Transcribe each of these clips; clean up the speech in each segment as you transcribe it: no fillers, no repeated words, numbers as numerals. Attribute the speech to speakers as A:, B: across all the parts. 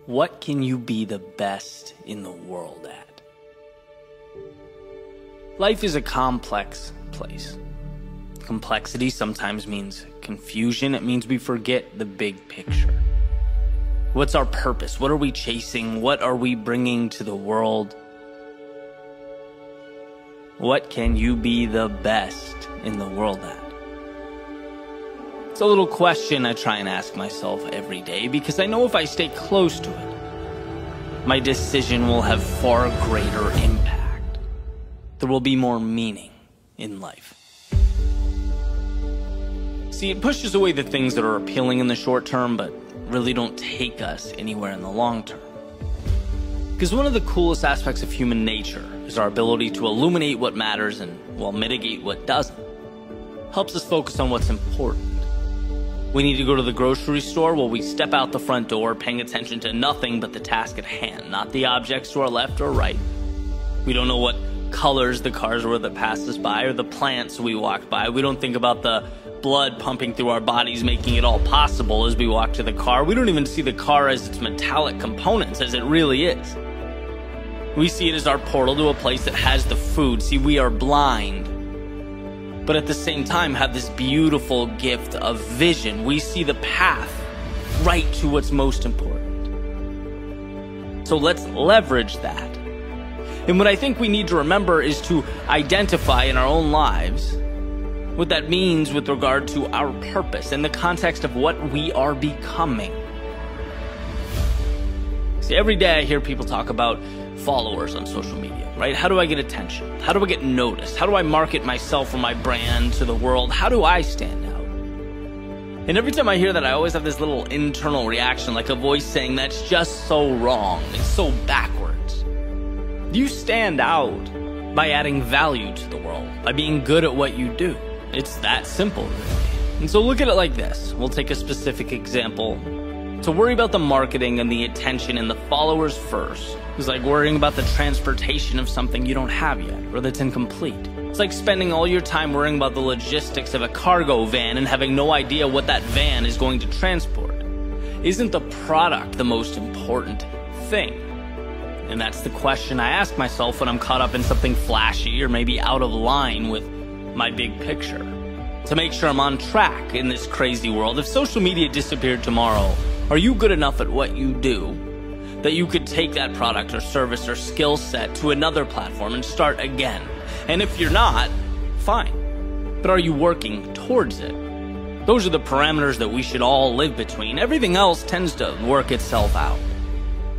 A: What can you be the best in the world at? Life is a complex place. Complexity sometimes means confusion. It means we forget the big picture. What's our purpose? What are we chasing? What are we bringing to the world? What can you be the best in the world at? It's a little question I try and ask myself every day, because I know if I stay close to it, my decision will have far greater impact. There will be more meaning in life. See, it pushes away the things that are appealing in the short term, but really don't take us anywhere in the long term. Because one of the coolest aspects of human nature is our ability to illuminate what matters and, well, mitigate what doesn't. Helps us focus on what's important. We need to go to the grocery store. Well, we step out the front door paying attention to nothing but the task at hand, not the objects to our left or right. We don't know what colors the cars were that passed us by or the plants we walked by. We don't think about the blood pumping through our bodies, making it all possible as we walk to the car. We don't even see the car as its metallic components as it really is. We see it as our portal to a place that has the food. See, we are blind, but at the same time have this beautiful gift of vision. We see the path right to what's most important. So let's leverage that. And what I think we need to remember is to identify in our own lives what that means with regard to our purpose in the context of what we are becoming. See, every day I hear people talk about followers on social media, right? How do I get attention? How do I get noticed? How do I market myself or my brand to the world? How do I stand out? And every time I hear that, I always have this little internal reaction, like a voice saying, that's just so wrong. It's so backwards. You stand out by adding value to the world, by being good at what you do. It's that simple, really. And so look at it like this. We'll take a specific example. To worry about the marketing and the attention and the followers first is like worrying about the transportation of something you don't have yet or that's incomplete. It's like spending all your time worrying about the logistics of a cargo van and having no idea what that van is going to transport. Isn't the product the most important thing? And that's the question I ask myself when I'm caught up in something flashy or maybe out of line with my big picture. To make sure I'm on track in this crazy world, if social media disappeared tomorrow, are you good enough at what you do that you could take that product or service or skill set to another platform and start again? And if you're not, fine. But are you working towards it? Those are the parameters that we should all live between. Everything else tends to work itself out.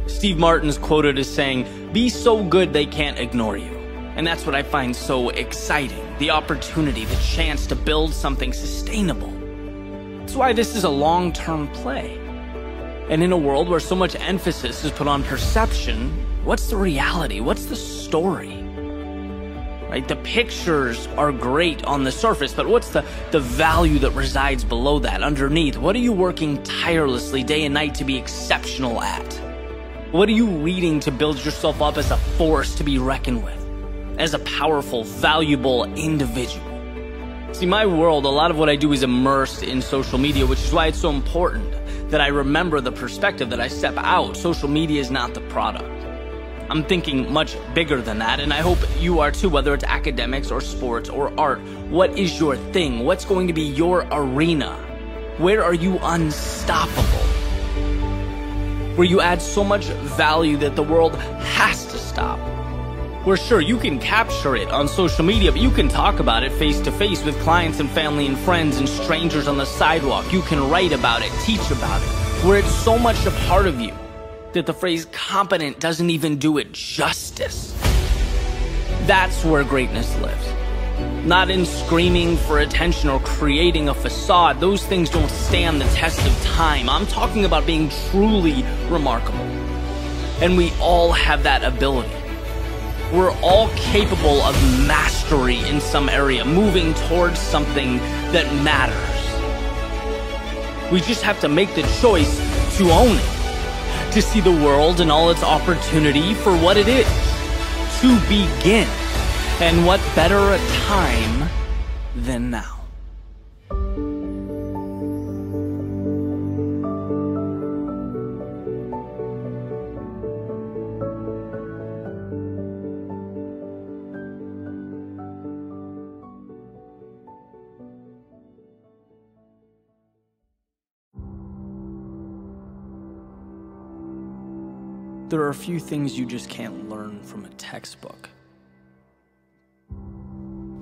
A: Steve Martin's quoted as saying, "Be so good they can't ignore you." And that's what I find so exciting. The opportunity, the chance to build something sustainable. That's why this is a long-term play. And in a world where so much emphasis is put on perception, what's the reality? What's the story? Right? The pictures are great on the surface, but what's the value that resides below that, underneath? What are you working tirelessly day and night to be exceptional at? What are you reading to build yourself up as a force to be reckoned with? As a powerful, valuable individual? See, my world, a lot of what I do is immersed in social media, which is why it's so important that I remember the perspective that I step out. Social media is not the product. I'm thinking much bigger than that, and I hope you are too, whether it's academics or sports or art. What is your thing? What's going to be your arena? Where are you unstoppable? Where you add so much value that the world has to stop. Where sure, you can capture it on social media, but you can talk about it face to face with clients and family and friends and strangers on the sidewalk. You can write about it, teach about it. Where it's so much a part of you that the phrase competent doesn't even do it justice. That's where greatness lives. Not in screaming for attention or creating a facade. Those things don't stand the test of time. I'm talking about being truly remarkable. And we all have that ability. We're all capable of mastery in some area, moving towards something that matters. We just have to make the choice to own it, to see the world and all its opportunity for what it is, to begin. And what better a time than now? There are a few things you just can't learn from a textbook,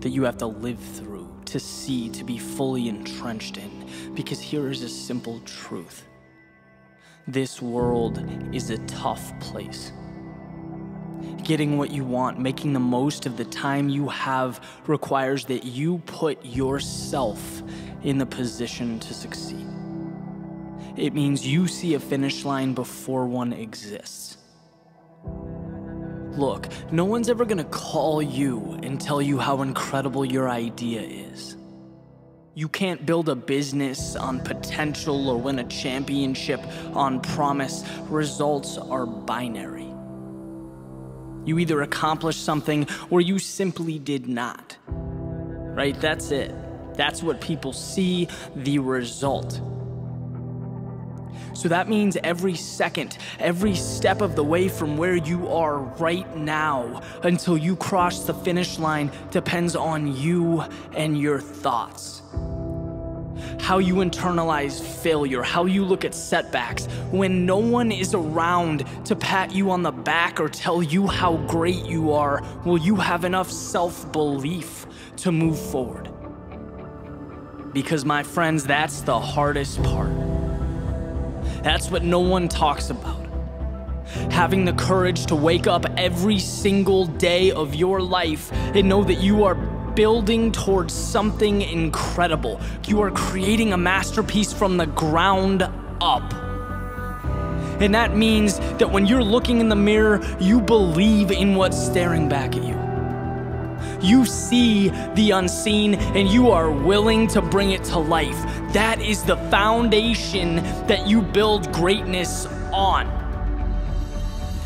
A: that you have to live through, to see, to be fully entrenched in. Because here is a simple truth. This world is a tough place. Getting what you want, making the most of the time you have, requires that you put yourself in the position to succeed. It means you see a finish line before one exists. Look, no one's ever gonna call you and tell you how incredible your idea is. You can't build a business on potential or win a championship on promise. Results are binary. You either accomplished something or you simply did not. Right? That's it. That's what people see, the result. So that means every second, every step of the way from where you are right now until you cross the finish line depends on you and your thoughts. How you internalize failure, how you look at setbacks. When no one is around to pat you on the back or tell you how great you are, will you have enough self-belief to move forward? Because my friends, that's the hardest part. That's what no one talks about. Having the courage to wake up every single day of your life and know that you are building towards something incredible. You are creating a masterpiece from the ground up. And that means that when you're looking in the mirror, you believe in what's staring back at you. You see the unseen and you are willing to bring it to life. That is the foundation that you build greatness on.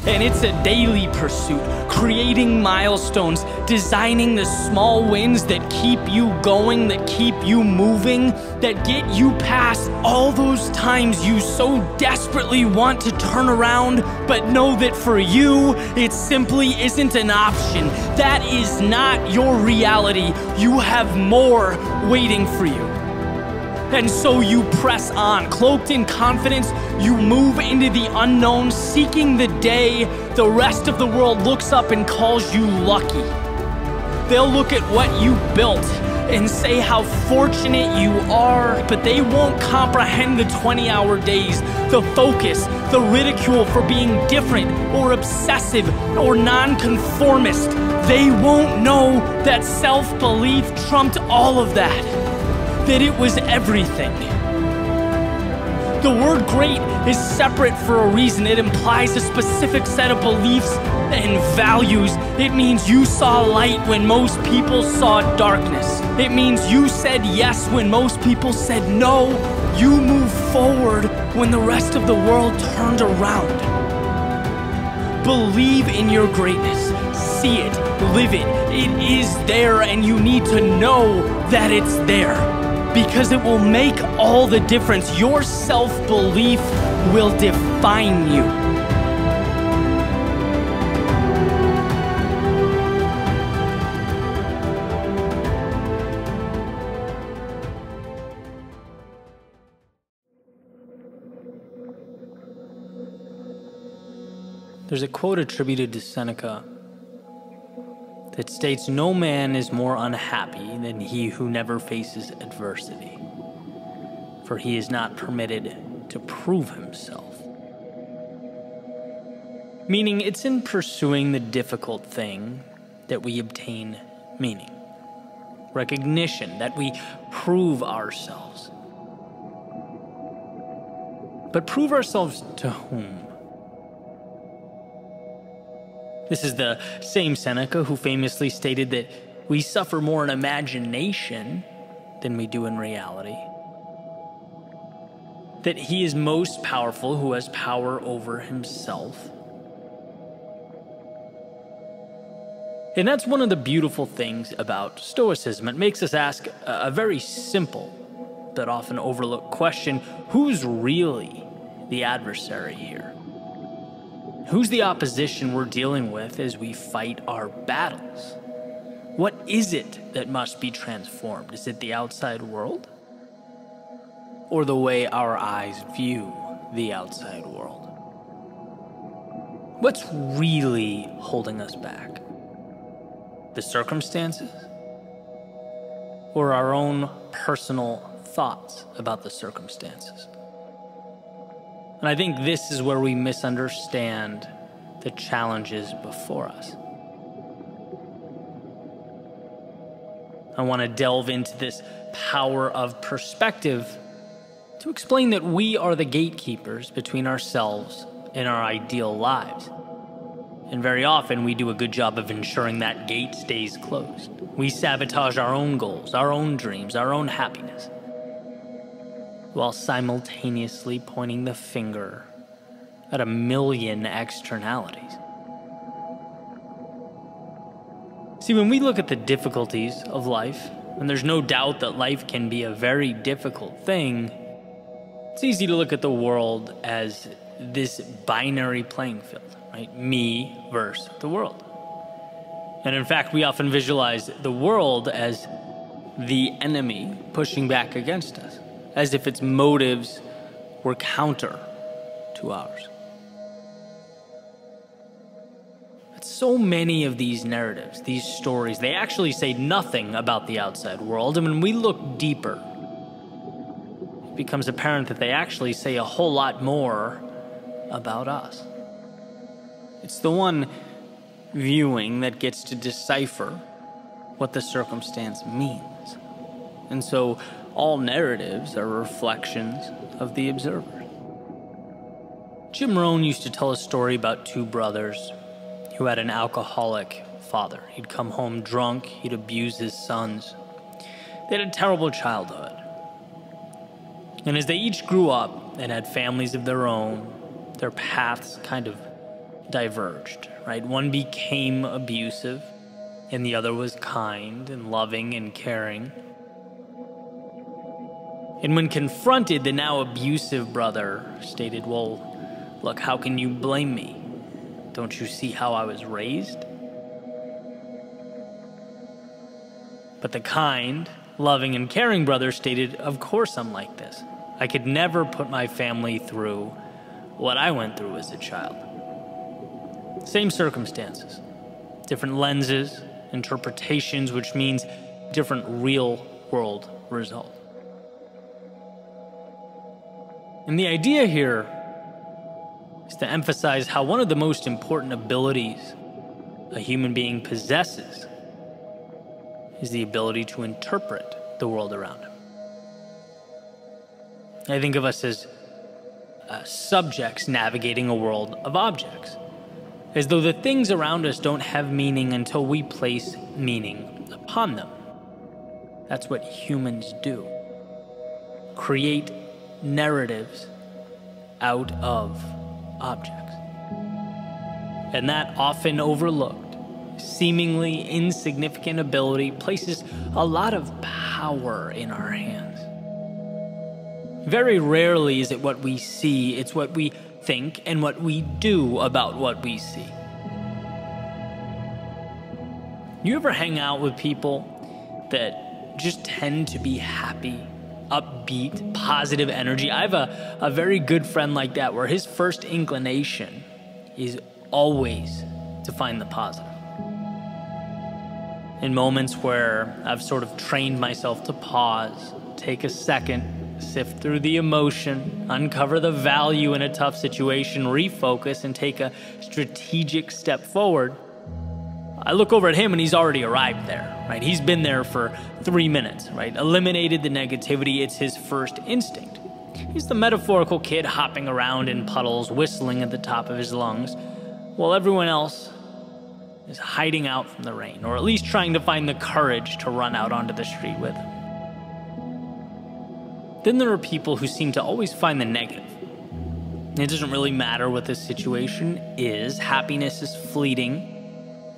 A: And it's a daily pursuit, creating milestones, designing the small wins that keep you going, that keep you moving, that get you past all those times you so desperately want to turn around, but know that for you, it simply isn't an option. That is not your reality. You have more waiting for you. And so you press on, cloaked in confidence, you move into the unknown, seeking the day the rest of the world looks up and calls you lucky. They'll look at what you built and say how fortunate you are, but they won't comprehend the 20-hour days, the focus, the ridicule for being different or obsessive or nonconformist. They won't know that self-belief trumped all of that. That it was everything. The word great is separate for a reason. It implies a specific set of beliefs and values. It means you saw light when most people saw darkness. It means you said yes when most people said no. You moved forward when the rest of the world turned around. Believe in your greatness. See it, live it. It is there, and you need to know that it's there. Because it will make all the difference. Your self-belief will define you. There's a quote attributed to Seneca that states, "No man is more unhappy than he who never faces adversity, for he is not permitted to prove himself." Meaning, it's in pursuing the difficult thing that we obtain meaning, recognition, that we prove ourselves. But prove ourselves to whom? This is the same Seneca who famously stated that we suffer more in imagination than we do in reality. That he is most powerful who has power over himself. And that's one of the beautiful things about Stoicism. It makes us ask a very simple but often overlooked question: who's really the adversary here? Who's the opposition we're dealing with as we fight our battles? What is it that must be transformed? Is it the outside world? Or the way our eyes view the outside world? What's really holding us back? The circumstances? Or our own personal thoughts about the circumstances? And I think this is where we misunderstand the challenges before us. I want to delve into this power of perspective to explain that we are the gatekeepers between ourselves and our ideal lives. And very often we do a good job of ensuring that gate stays closed. We sabotage our own goals, our own dreams, our own happiness, while simultaneously pointing the finger at a million externalities. See, when we look at the difficulties of life, and there's no doubt that life can be a very difficult thing, it's easy to look at the world as this binary playing field, right? Me versus the world. And in fact, we often visualize the world as the enemy pushing back against us, as if its motives were counter to ours. So many of these narratives, these stories, they actually say nothing about the outside world. And when we look deeper, it becomes apparent that they actually say a whole lot more about us. It's the one viewing that gets to decipher what the circumstance means. And so all narratives are reflections of the observer. Jim Rohn used to tell a story about two brothers who had an alcoholic father. He'd come home drunk, he'd abuse his sons. They had a terrible childhood. And as they each grew up and had families of their own, their paths kind of diverged, right? One became abusive, and the other was kind and loving and caring. And when confronted, the now abusive brother stated, "Well, look, how can you blame me? Don't you see how I was raised?" But the kind, loving, and caring brother stated, "Of course I'm like this. I could never put my family through what I went through as a child." Same circumstances, different lenses, interpretations, which means different real-world result. And the idea here is to emphasize how one of the most important abilities a human being possesses is the ability to interpret the world around him. I think of us as subjects navigating a world of objects, as though the things around us don't have meaning until we place meaning upon them. That's what humans do. Create narratives out of objects. And that often overlooked, seemingly insignificant ability places a lot of power in our hands. Very rarely is it what we see, it's what we think and what we do about what we see. You ever hang out with people that just tend to be happy, upbeat, positive energy? I have a very good friend like that, where his first inclination is always to find the positive. In moments where I've sort of trained myself to pause, take a second, sift through the emotion, uncover the value in a tough situation, refocus, and take a strategic step forward, I look over at him and he's already arrived there, right? He's been there for 3 minutes, right? Eliminated the negativity. It's his first instinct. He's the metaphorical kid hopping around in puddles, whistling at the top of his lungs, while everyone else is hiding out from the rain, or at least trying to find the courage to run out onto the street with him. Then there are people who seem to always find the negative. It doesn't really matter what the situation is. Happiness is fleeting,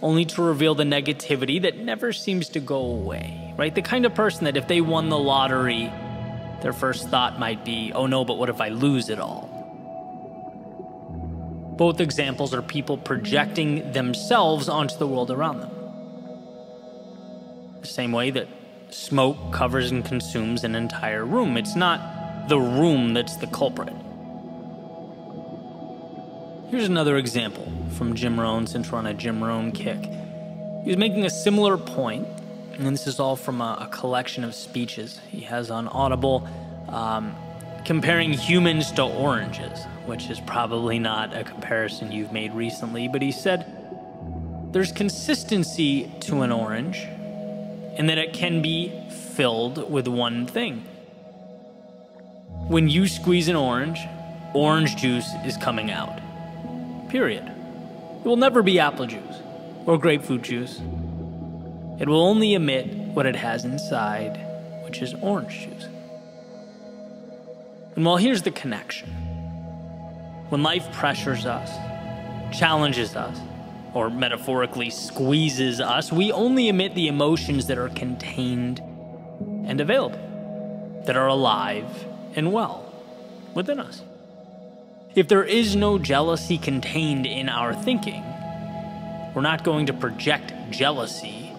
A: only to reveal the negativity that never seems to go away, right? The kind of person that if they won the lottery, their first thought might be, "Oh no, but what if I lose it all?" Both examples are people projecting themselves onto the world around them. The same way that smoke covers and consumes an entire room. It's not the room that's the culprit. Here's another example from Jim Rohn, since we're on a Jim Rohn kick. He was making a similar point, and this is all from a collection of speeches he has on Audible, comparing humans to oranges, which is probably not a comparison you've made recently, but he said, there's consistency to an orange in that it can be filled with one thing. When you squeeze an orange juice is coming out. Period. It will never be apple juice or grapefruit juice. It will only emit what it has inside, which is orange juice. And well, here's the connection. When life pressures us, challenges us, or metaphorically squeezes us, we only emit the emotions that are contained and available, that are alive and well within us. If there is no jealousy contained in our thinking, we're not going to project jealousy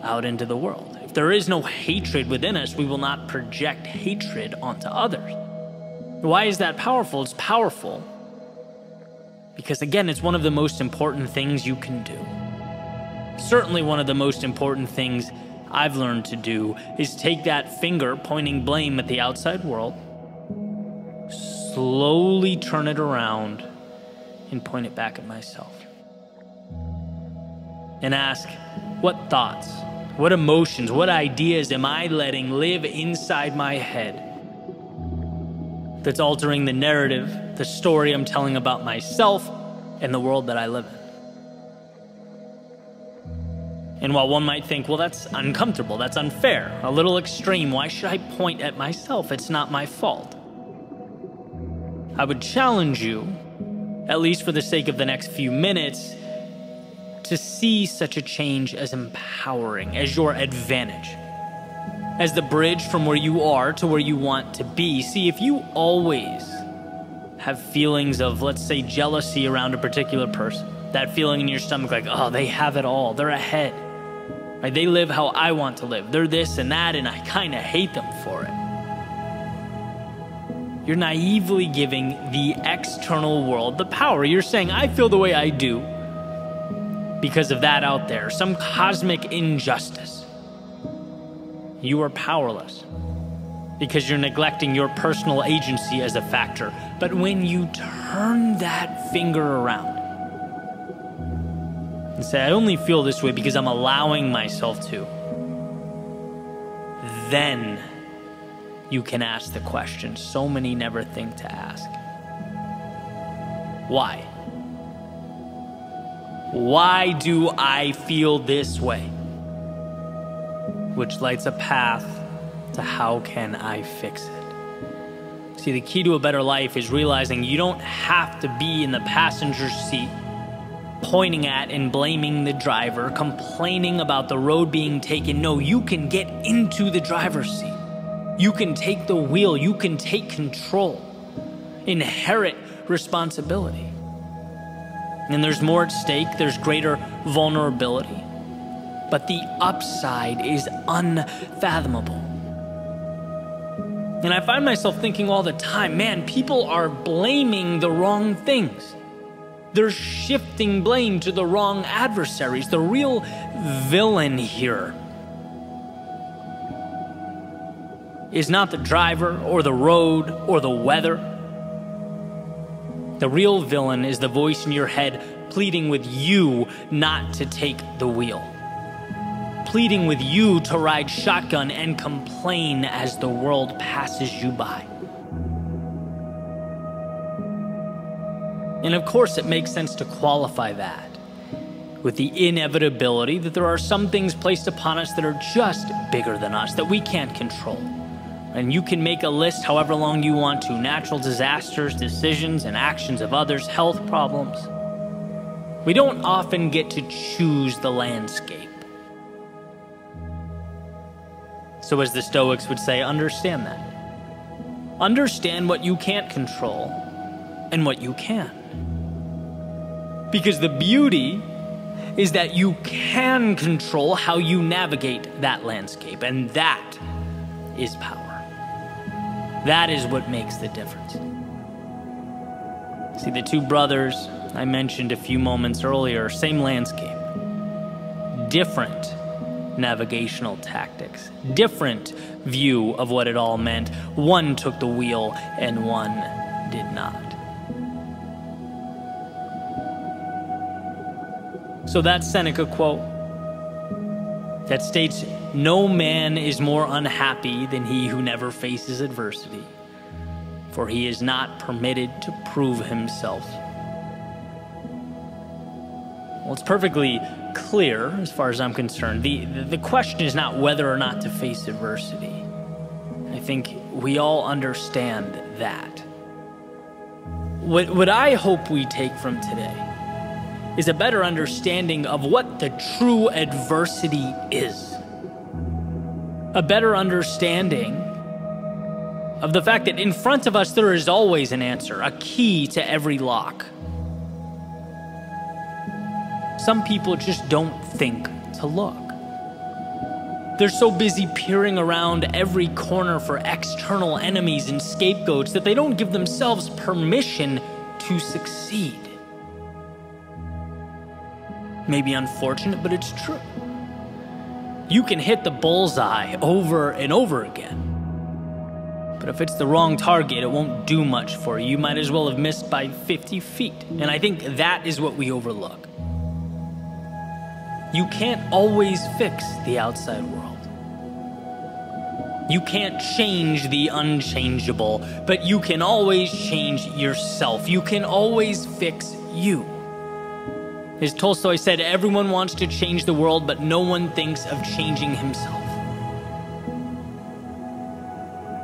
A: out into the world. If there is no hatred within us, we will not project hatred onto others. Why is that powerful? It's powerful because, again, it's one of the most important things you can do. Certainly one of the most important things I've learned to do is take that finger pointing blame at the outside world, slowly turn it around and point it back at myself. And ask, what thoughts, what emotions, what ideas am I letting live inside my head that's altering the narrative, the story I'm telling about myself and the world that I live in? And while one might think, well, that's uncomfortable, that's unfair, a little extreme, why should I point at myself? It's not my fault. I would challenge you, at least for the sake of the next few minutes, to see such a change as empowering, as your advantage, as the bridge from where you are to where you want to be. See, if you always have feelings of, let's say, jealousy around a particular person, that feeling in your stomach like, oh, they have it all, they're ahead, right? They live how I want to live, they're this and that, and I kind of hate them for it. You're naively giving the external world the power. You're saying, I feel the way I do because of that out there, some cosmic injustice. You are powerless because you're neglecting your personal agency as a factor. But when you turn that finger around and say, I only feel this way because I'm allowing myself to, then you can ask the question so many never think to ask. Why? Why do I feel this way? Which lights a path to how can I fix it? See, the key to a better life is realizing you don't have to be in the passenger seat, pointing at and blaming the driver, complaining about the road being taken. No, you can get into the driver's seat. You can take the wheel, you can take control, inherit responsibility. And there's more at stake, there's greater vulnerability, but the upside is unfathomable. And I find myself thinking all the time, man, people are blaming the wrong things. They're shifting blame to the wrong adversaries. The real villain here is not the driver or the road or the weather. The real villain is the voice in your head pleading with you not to take the wheel, pleading with you to ride shotgun and complain as the world passes you by. And of course, it makes sense to qualify that with the inevitability that there are some things placed upon us that are just bigger than us, that we can't control. And you can make a list however long you want to. Natural disasters, decisions and actions of others, health problems. We don't often get to choose the landscape. So as the Stoics would say, understand that. Understand what you can't control and what you can. Because the beauty is that you can control how you navigate that landscape, and that is power. That is what makes the difference. See, the two brothers I mentioned a few moments earlier, same landscape. Different navigational tactics. Different view of what it all meant. One took the wheel and one did not. So that Seneca quote that states, "No man is more unhappy than he who never faces adversity, for he is not permitted to prove himself." Well, it's perfectly clear, as far as I'm concerned. The question is not whether or not to face adversity. I think we all understand that. What I hope we take from today is a better understanding of what the true adversity is. A better understanding of the fact that in front of us there is always an answer, a key to every lock. Some people just don't think to look. They're so busy peering around every corner for external enemies and scapegoats that they don't give themselves permission to succeed. Maybe unfortunate, but it's true. You can hit the bullseye over and over again. But if it's the wrong target, it won't do much for you. You might as well have missed by 50 feet. And I think that is what we overlook. You can't always fix the outside world. You can't change the unchangeable, but you can always change yourself. You can always fix you. As Tolstoy said, everyone wants to change the world, but no one thinks of changing himself.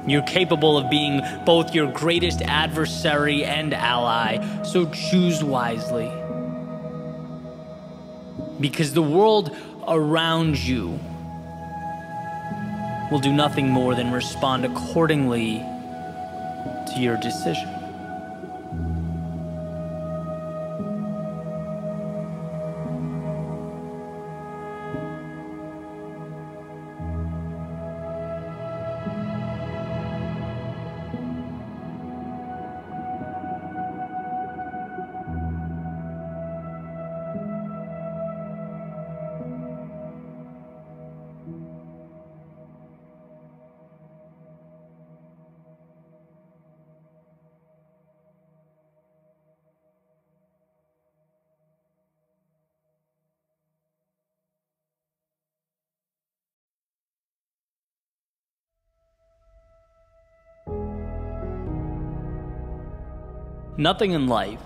A: You're capable of being both your greatest adversary and ally, so choose wisely. Because the world around you will do nothing more than respond accordingly to your decision. Nothing in life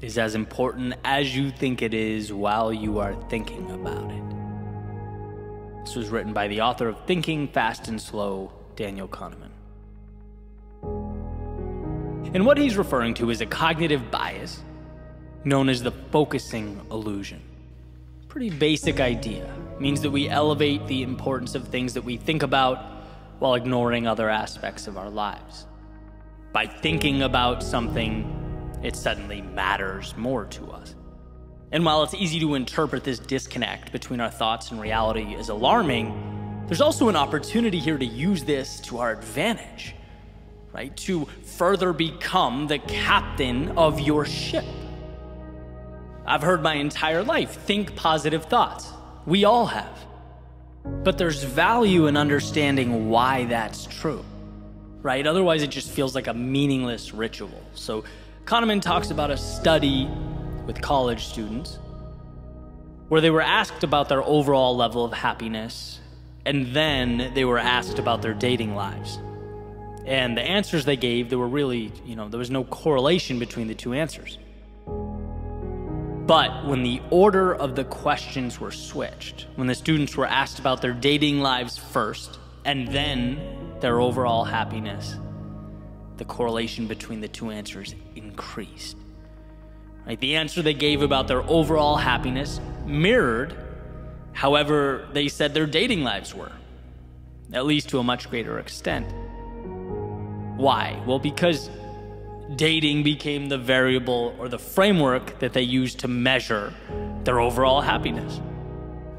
A: is as important as you think it is while you are thinking about it. This was written by the author of Thinking Fast and Slow, Daniel Kahneman. And what he's referring to is a cognitive bias known as the focusing illusion. Pretty basic idea. It means that we elevate the importance of things that we think about while ignoring other aspects of our lives. By thinking about something, it suddenly matters more to us. And while it's easy to interpret this disconnect between our thoughts and reality as alarming, there's also an opportunity here to use this to our advantage, right? To further become the captain of your ship. I've heard my entire life, think positive thoughts. We all have. But there's value in understanding why that's true. Right? Otherwise, it just feels like a meaningless ritual. So Kahneman talks about a study with college students where they were asked about their overall level of happiness, and then they were asked about their dating lives. And the answers they gave, there were really, there was no correlation between the two answers. But when the order of the questions were switched, when the students were asked about their dating lives first, and then their overall happiness, the correlation between the two answers increased. Right? The answer they gave about their overall happiness mirrored, however, they said their dating lives were, at least to a much greater extent. Why? Well, because dating became the variable or the framework that they used to measure their overall happiness,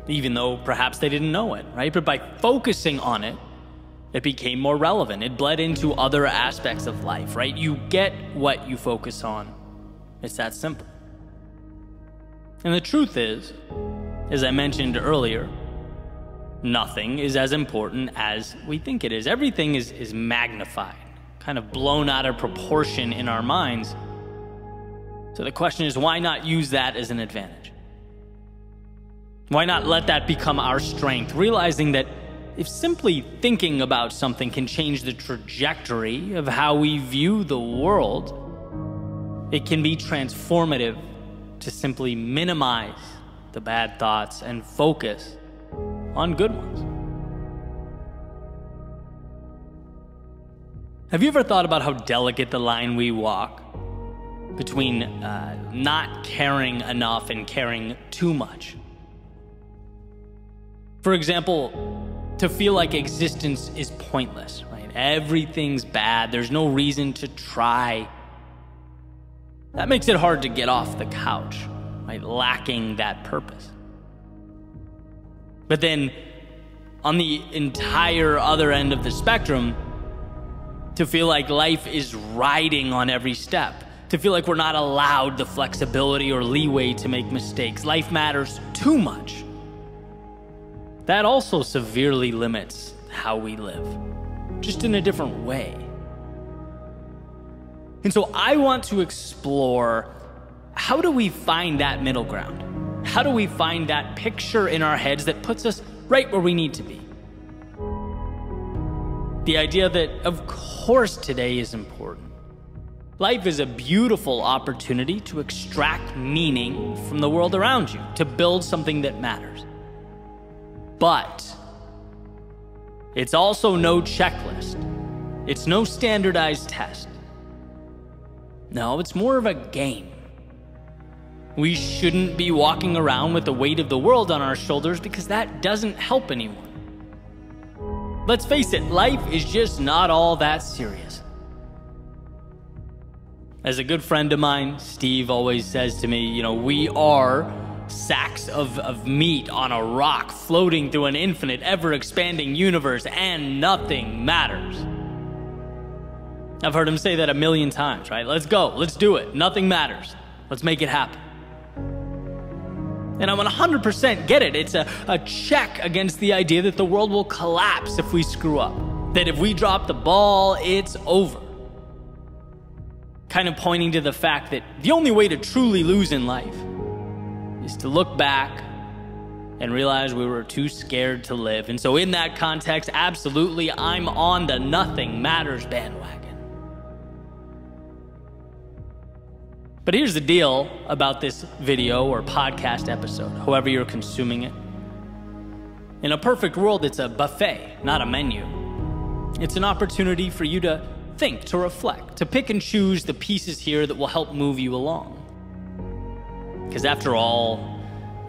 A: even though perhaps they didn't know it, right? But by focusing on it, it became more relevant. It bled into other aspects of life, right? You get what you focus on. It's that simple. And the truth is, as I mentioned earlier, nothing is as important as we think it is. Everything is magnified, kind of blown out of proportion in our minds. So the question is, why not use that as an advantage? Why not let that become our strength, realizing that if simply thinking about something can change the trajectory of how we view the world, it can be transformative to simply minimize the bad thoughts and focus on good ones. Have you ever thought about how delicate the line we walk between not caring enough and caring too much? For example, to feel like existence is pointless, right? Everything's bad, there's no reason to try. That makes it hard to get off the couch, right? Lacking that purpose. But then, on the entire other end of the spectrum, to feel like life is riding on every step, to feel like we're not allowed the flexibility or leeway to make mistakes. Life matters too much. That also severely limits how we live, just in a different way. And so I want to explore, how do we find that middle ground? How do we find that picture in our heads that puts us right where we need to be? The idea that, of course, today is important. Life is a beautiful opportunity to extract meaning from the world around you, to build something that matters. But it's also no checklist. It's no standardized test. No, it's more of a game. We shouldn't be walking around with the weight of the world on our shoulders because that doesn't help anyone. Let's face it, life is just not all that serious. As a good friend of mine, Steve, always says to me, we are sacks of meat on a rock floating through an infinite, ever-expanding universe, and nothing matters. I've heard him say that 1,000,000 times, right? Let's go, let's do it. Nothing matters. Let's make it happen. And I 100% get it. It's a check against the idea that the world will collapse if we screw up. That if we drop the ball, it's over. Kind of pointing to the fact that the only way to truly lose in life is to look back and realize we were too scared to live. And so in that context, absolutely, I'm on the nothing matters bandwagon. But here's the deal about this video or podcast episode, however you're consuming it. In a perfect world, it's a buffet, not a menu. It's an opportunity for you to think, to reflect, to pick and choose the pieces here that will help move you along. Because after all,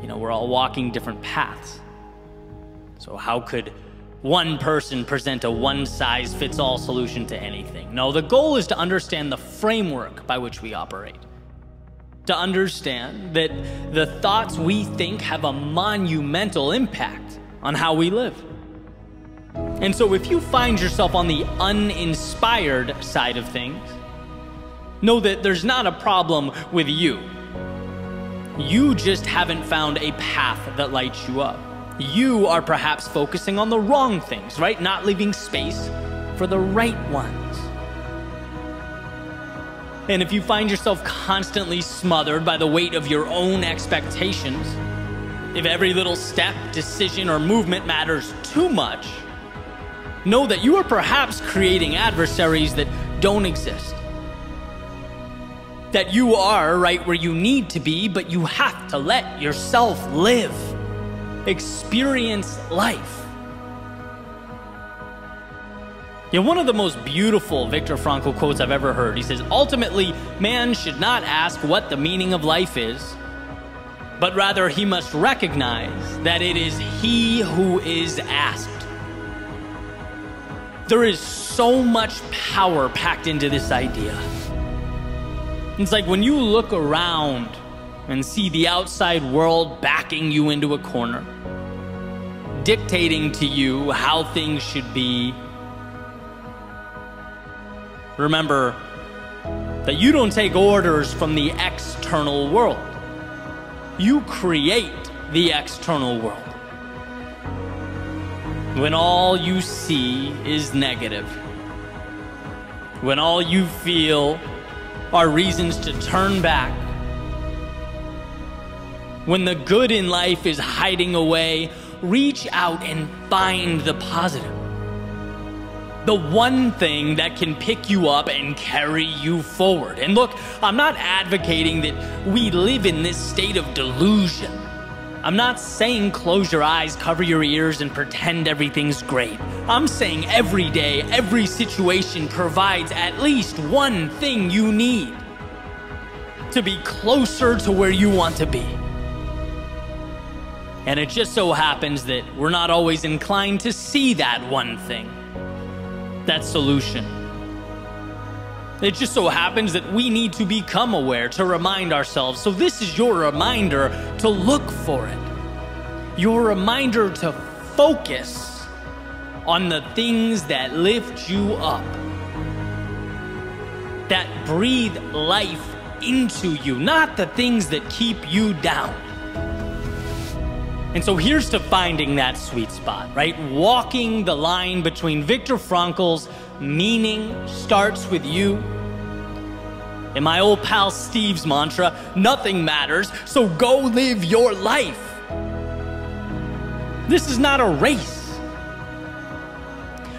A: we're all walking different paths. So how could one person present a one-size-fits-all solution to anything? No, the goal is to understand the framework by which we operate. To understand that the thoughts we think have a monumental impact on how we live. And so if you find yourself on the uninspired side of things, know that there's not a problem with you. You just haven't found a path that lights you up. You are perhaps focusing on the wrong things, right? Not leaving space for the right ones. And if you find yourself constantly smothered by the weight of your own expectations, if every little step, decision, or movement matters too much, know that you are perhaps creating adversaries that don't exist. That you are right where you need to be, but you have to let yourself live. Experience life. One of the most beautiful Viktor Frankl quotes I've ever heard. He says, ultimately, man should not ask what the meaning of life is, but rather he must recognize that it is he who is asked. There is so much power packed into this idea. It's like when you look around and see the outside world backing you into a corner, dictating to you how things should be. Remember that you don't take orders from the external world. You create the external world. When all you see is negative, when all you feel are reasons to turn back, when the good in life is hiding away, reach out and find the positive. The one thing that can pick you up and carry you forward. And look, I'm not advocating that we live in this state of delusion. I'm not saying close your eyes, cover your ears, and pretend everything's great. I'm saying every day, every situation provides at least one thing you need to be closer to where you want to be. And it just so happens that we're not always inclined to see that one thing, that solution. It just so happens that we need to become aware, to remind ourselves. So this is your reminder to look for it. Your reminder to focus on the things that lift you up, that breathe life into you, not the things that keep you down. And so here's to finding that sweet spot, right? Walking the line between Viktor Frankl's meaning starts with you and my old pal Steve's mantra, nothing matters, so go live your life. This is not a race.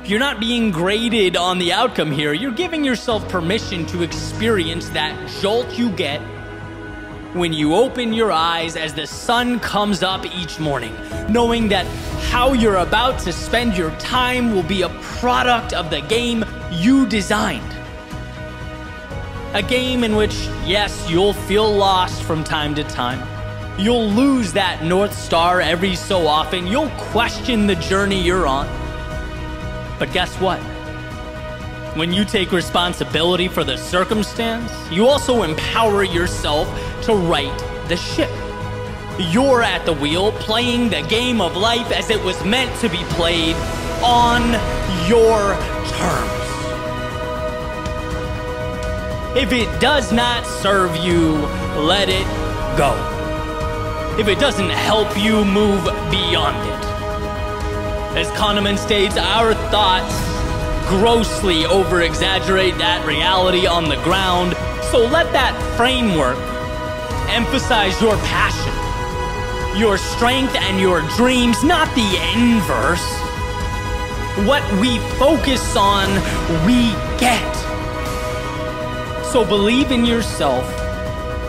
A: You're not being graded on the outcome here. You're giving yourself permission to experience that jolt you get when you open your eyes as the sun comes up each morning, knowing that how you're about to spend your time will be a product of the game you designed. A game in which, yes, you'll feel lost from time to time. You'll lose that North Star every so often. You'll question the journey you're on. But guess what? When you take responsibility for the circumstance, you also empower yourself to right the ship. You're at the wheel, playing the game of life as it was meant to be played on your terms. If it does not serve you, let it go. If it doesn't help you, move beyond it. As Kahneman states, our thoughts grossly over-exaggerate that reality on the ground, so let that framework emphasize your passion, your strength, and your dreams, not the inverse. What we focus on, we get. So believe in yourself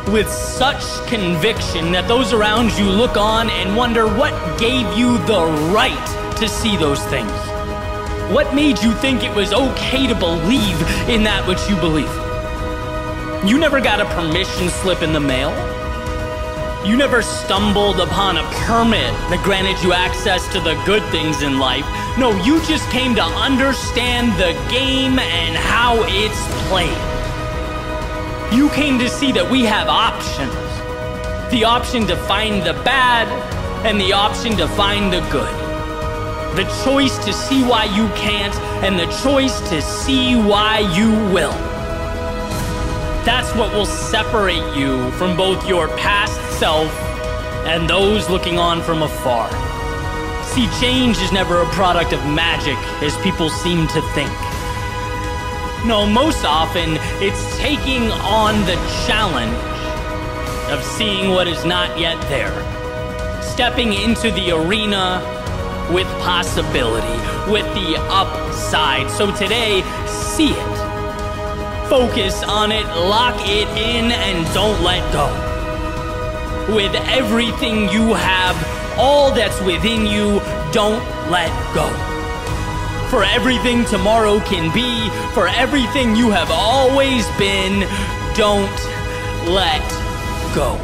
A: with such conviction that those around you look on and wonder what gave you the right to see those things. What made you think it was okay to believe in that which you believe? You never got a permission slip in the mail. You never stumbled upon a permit that granted you access to the good things in life. No, you just came to understand the game and how it's played. You came to see that we have options. The option to find the bad and the option to find the good. The choice to see why you can't and the choice to see why you will. That's what will separate you from both your past self and those looking on from afar. See, change is never a product of magic, as people seem to think. No, most often, it's taking on the challenge of seeing what is not yet there. Stepping into the arena with possibility, with the upside. So today, see it. Focus on it, lock it in, and don't let go. With everything you have, all that's within you, don't let go. For everything tomorrow can be, for everything you have always been, don't let go.